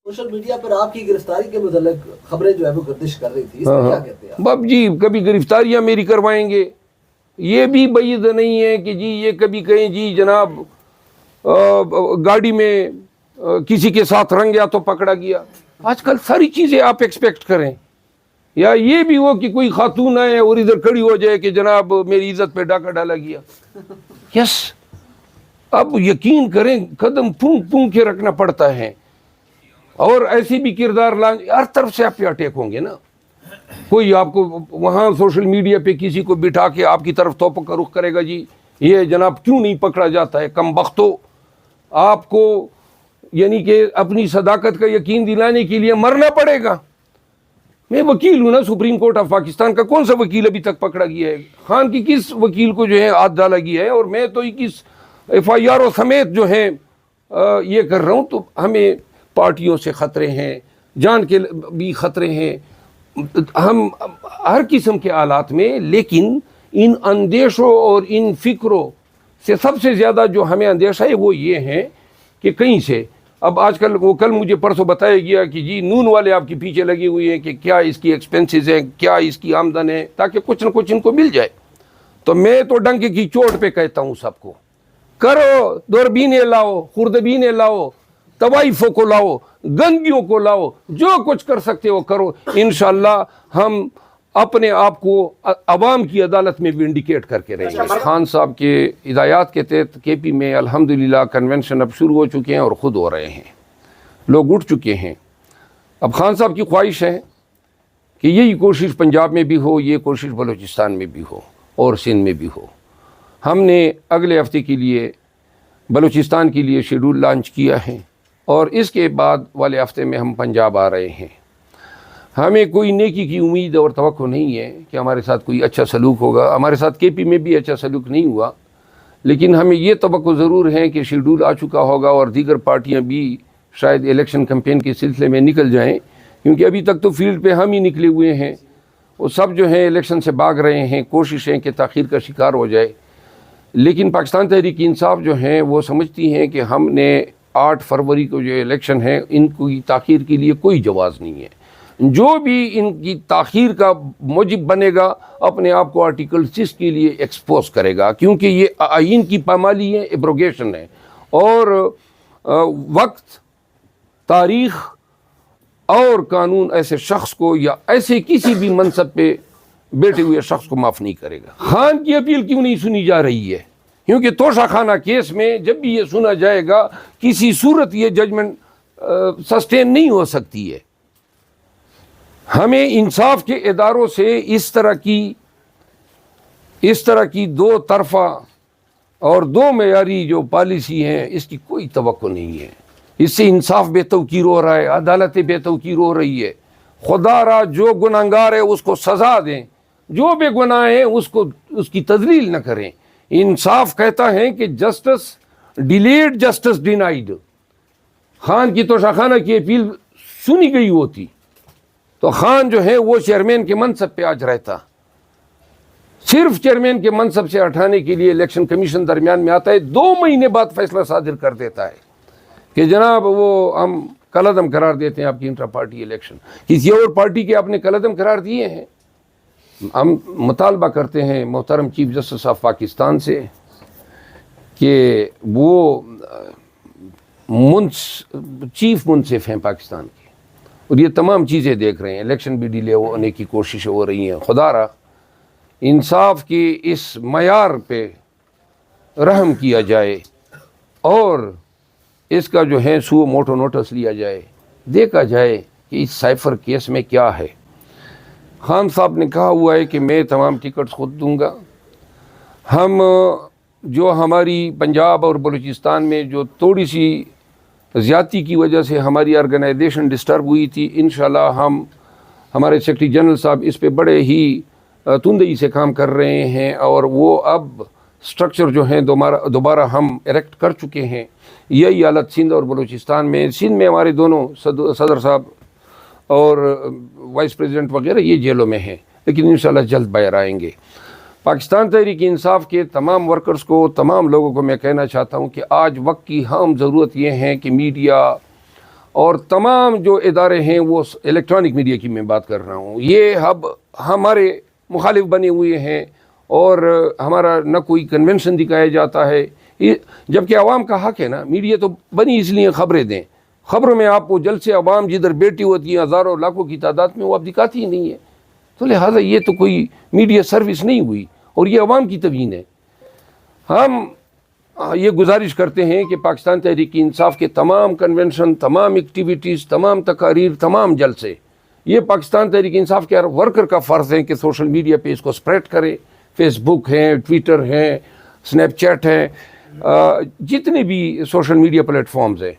Social media پر آپ کی گرفتاری کے متعلق خبریں جو ہے وہ گردش کر رہی تھی، اس میں کیا کہتے ہیں باب جی کبھی گرفتاریاں میری کروائیں گے، یہ بھی بعید نہیں ہے کہ جی یہ کبھی کہیں جی جناب گاڑی میں کسی کے ساتھ رنگیا تو پکڑا گیا. آج کل ساری چیزیں آپ ایکسپیکٹ کریں، یا یہ بھی ہو کہ کوئی خاتون آئے اور ادھر کھڑی ہو جائے کہ جناب میری عزت پہ ڈاکہ ڈالا گیا. یس اب یقین کریں قدم پھونک پھونک کے رکھنا پڑتا ہے، اور ایسی بھی کردار ہر طرف سے آپ پہ اٹیک ہوں گے نا. کوئی آپ کو وہاں سوشل میڈیا پہ کسی کو بٹھا کے آپ کی طرف توپک کا رخ کرے گا، جی یہ جناب کیوں نہیں پکڑا جاتا ہے، کم بختو. آپ کو یعنی کہ اپنی صداقت کا یقین دلانے کے لیے مرنا پڑے گا. میں وکیل ہوں نا سپریم کورٹ آف پاکستان کا، کون سا وکیل ابھی تک پکڑا گیا ہے؟ خان کی کس وکیل کو جو ہے ہاتھ ڈالا گیا ہے، اور میں تو کس ایف آئی آر سمیت جو ہے یہ کر رہا ہوں. تو ہمیں پارٹیوں سے خطرے ہیں، جان کے بھی خطرے ہیں، ہم ہر قسم کے آلات میں. لیکن ان اندیشوں اور ان فکروں سے سب سے زیادہ جو ہمیں اندیشہ ہے وہ یہ ہے کہ کہیں سے اب آج کل وہ کل مجھے پرسوں بتایا گیا کہ جی نون والے آپ کے پیچھے لگے ہوئے ہیں کہ کیا اس کی ایکسپنسز ہیں، کیا اس کی آمدن ہے، تاکہ کچھ نہ کچھ ان کو مل جائے. تو میں تو ڈنکے کی چوٹ پہ کہتا ہوں سب کو، کرو دوربینیں لاؤ، خوردبینیں لاؤ، طوائفوں کو لاؤ، گندگیوں کو لاؤ، جو کچھ کر سکتے ہو کرو. انشاءاللہ ہم اپنے آپ کو عوام کی عدالت میں ونڈیکیٹ کر کے رہیں گے. خان صاحب کے ہدایات کے تحت کے پی میں الحمدللہ کنونشن اب شروع ہو چکے ہیں اور خود ہو رہے ہیں، لوگ اٹھ چکے ہیں. اب خان صاحب کی خواہش ہے کہ یہی کوشش پنجاب میں بھی ہو، یہ کوشش بلوچستان میں بھی ہو اور سندھ میں بھی ہو. ہم نے اگلے ہفتے کے لیے بلوچستان کے لیے شیڈول لانچ کیا ہے، اور اس کے بعد والے ہفتے میں ہم پنجاب آ رہے ہیں. ہمیں کوئی نیکی کی امید اور توقع نہیں ہے کہ ہمارے ساتھ کوئی اچھا سلوک ہوگا. ہمارے ساتھ کے پی میں بھی اچھا سلوک نہیں ہوا، لیکن ہمیں یہ توقع ضرور ہے کہ شیڈول آ چکا ہوگا اور دیگر پارٹیاں بھی شاید الیکشن کمپین کے سلسلے میں نکل جائیں، کیونکہ ابھی تک تو فیلڈ پہ ہم ہی نکلے ہوئے ہیں. وہ سب جو ہیں الیکشن سے بھاگ رہے ہیں، کوششیں کہ تاخیر کا شکار ہو جائے. لیکن پاکستان تحریک انصاف جو ہیں وہ سمجھتی ہیں کہ ہم نے 8 فروری کو جو الیکشن ہے ان کی تاخیر کے لیے کوئی جواز نہیں ہے. جو بھی ان کی تاخیر کا موجب بنے گا اپنے آپ کو آرٹیکل 6 کے لیے ایکسپوز کرے گا، کیونکہ یہ آئین کی پامالی ہے، ایبروگیشن ہے. اور وقت، تاریخ اور قانون ایسے شخص کو یا ایسے کسی بھی منصب پہ بیٹھے ہوئے شخص کو معاف نہیں کرے گا. خان کی اپیل کیوں نہیں سنی جا رہی ہے؟ کیونکہ توشہ خانہ کیس میں جب بھی یہ سنا جائے گا کسی صورت یہ ججمنٹ سسٹین نہیں ہو سکتی ہے. ہمیں انصاف کے اداروں سے اس طرح کی دو طرفہ اور دو معیاری جو پالیسی ہیں اس کی کوئی توقع نہیں ہے. اس سے انصاف بے توقیر ہو رہا ہے، عدالتیں بے توقیر ہو رہی ہے. خدا را جو گناہگار ہے اس کو سزا دیں، جو بے گناہ ہے اس کی تذلیل نہ کریں. انصاف کہتا ہے کہ جسٹس ڈیلیڈ جسٹس ڈینائیڈ. خان کی توشہ خانہ کی اپیل سنی گئی ہوتی تو خان جو ہے وہ چیئرمین کے منصب پہ آج رہتا. صرف چیئرمین کے منصب سے ہٹانے کے لیے الیکشن کمیشن درمیان میں آتا ہے، 2 مہینے بعد فیصلہ صادر کر دیتا ہے کہ جناب وہ ہم کالعدم قرار دیتے ہیں آپ کی انٹرا پارٹی الیکشن. کسی اور پارٹی کے آپ نے کالعدم قرار دیے ہیں؟ ہم مطالبہ کرتے ہیں محترم چیف جسٹس آف پاکستان سے کہ وہ چیف منصف ہیں پاکستان کے، اور یہ تمام چیزیں دیکھ رہے ہیں. الیکشن بھی ڈیلے ہونے کی کوششیں ہو رہی ہیں. خدا را انصاف کے اس معیار پہ رحم کیا جائے اور اس کا جو ہے سو موٹو نوٹس لیا جائے، دیکھا جائے کہ اس سائفر کیس میں کیا ہے. خان صاحب نے کہا ہوا ہے کہ میں تمام ٹکٹس خود دوں گا. ہم جو ہماری پنجاب اور بلوچستان میں جو تھوڑی سی زیادتی کی وجہ سے ہماری آرگنائزیشن ڈسٹرب ہوئی تھی، انشاءاللہ ہمارے سیکرٹری جنرل صاحب اس پہ بڑے ہی تندئی سے کام کر رہے ہیں، اور وہ اب سٹرکچر جو ہیں دوبارہ ہم ایریکٹ کر چکے ہیں. یہی حالت سندھ اور بلوچستان میں. سندھ میں ہمارے دونوں صدر صاحب اور وائس پریزیڈنٹ وغیرہ یہ جیلوں میں ہیں، لیکن انشاءاللہ جلد باہر آئیں گے. پاکستان تحریک انصاف کے تمام ورکرز کو، تمام لوگوں کو میں کہنا چاہتا ہوں کہ آج وقت کی اہم ضرورت یہ ہے کہ میڈیا اور تمام جو ادارے ہیں وہ الیکٹرانک میڈیا کی میں بات کر رہا ہوں، یہ اب ہمارے مخالف بنے ہوئے ہیں اور ہمارا نہ کوئی کنونشن دکھایا جاتا ہے، جبکہ عوام کا حق ہے نا، میڈیا تو بنی اس لیے خبریں دیں، خبروں میں آپ وہ جلسے عوام جدھر بیٹھی ہوتی ہیں ہزاروں لاکھوں کی تعداد میں وہ آپ دکھاتی ہی نہیں ہے، تو لہٰذا یہ تو کوئی میڈیا سروس نہیں ہوئی اور یہ عوام کی توہین ہے۔ ہم یہ گزارش کرتے ہیں کہ پاکستان تحریک انصاف کے تمام کنونشن، تمام ایکٹیویٹیز، تمام تقاریر، تمام جلسے، یہ پاکستان تحریک انصاف کے ہر ورکر کا فرض ہے کہ سوشل میڈیا پہ اس کو سپریڈ کرے، فیس بک ہیں، ٹویٹر ہیں، سنیپ چیٹ ہیں، جتنے بھی سوشل میڈیا پلیٹ فارمز ہیں